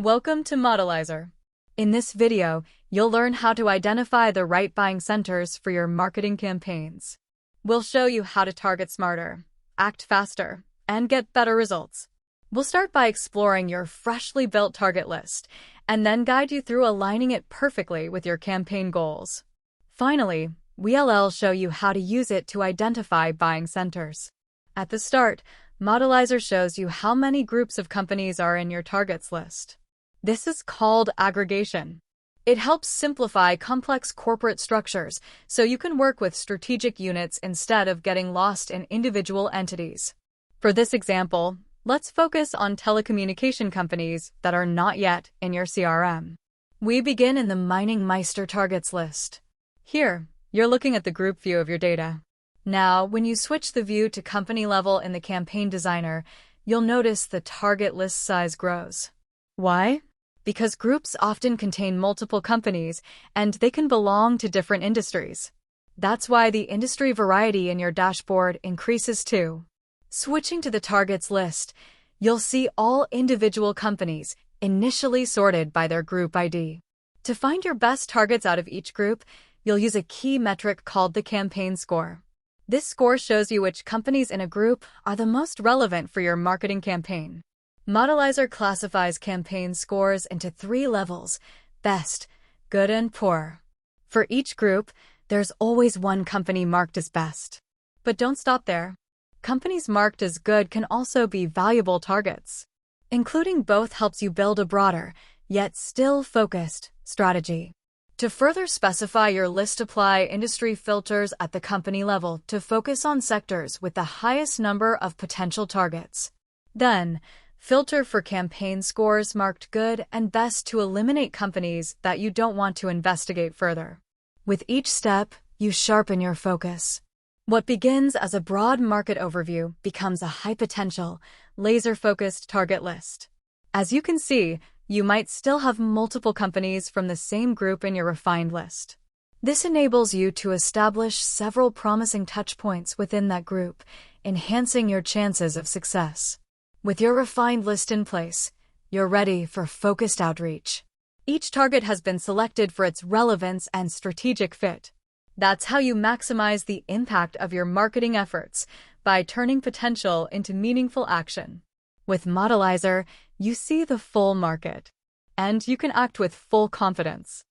Welcome to Modelyzr. In this video, you'll learn how to identify the right buying centers for your marketing campaigns. We'll show you how to target smarter, act faster, and get better results. We'll start by exploring your freshly built target list, and then guide you through aligning it perfectly with your campaign goals. Finally, we'll show you how to use it to identify buying centers. At the start, Modelyzr shows you how many groups of companies are in your targets list. This is called aggregation. It helps simplify complex corporate structures so you can work with strategic units instead of getting lost in individual entities. For this example, let's focus on telecommunication companies that are not yet in your CRM. We begin in the Modelyzr targets list. Here, you're looking at the group view of your data. Now, when you switch the view to company level in the Campaign Designer, you'll notice the target list size grows. Why? Because groups often contain multiple companies, and they can belong to different industries. That's why the industry variety in your dashboard increases too. Switching to the targets list, you'll see all individual companies initially sorted by their group ID. To find your best targets out of each group, you'll use a key metric called the campaign score. This score shows you which companies in a group are the most relevant for your marketing campaign. Modelyzr classifies campaign scores into 3 levels: best, good, and poor. For each group, there's always one company marked as best. But don't stop there. Companies marked as good can also be valuable targets. Including both helps you build a broader, yet still focused, strategy. To further specify your list, apply industry filters at the company level to focus on sectors with the highest number of potential targets. Then, filter for campaign scores marked good and best to eliminate companies that you don't want to investigate further. With each step, you sharpen your focus. What begins as a broad market overview becomes a high-potential, laser-focused target list. As you can see, you might still have multiple companies from the same group in your refined list. This enables you to establish several promising touchpoints within that group, enhancing your chances of success. With your refined list in place, you're ready for focused outreach. Each target has been selected for its relevance and strategic fit. That's how you maximize the impact of your marketing efforts, by turning potential into meaningful action. With Modelyzr, you see the full market, and you can act with full confidence.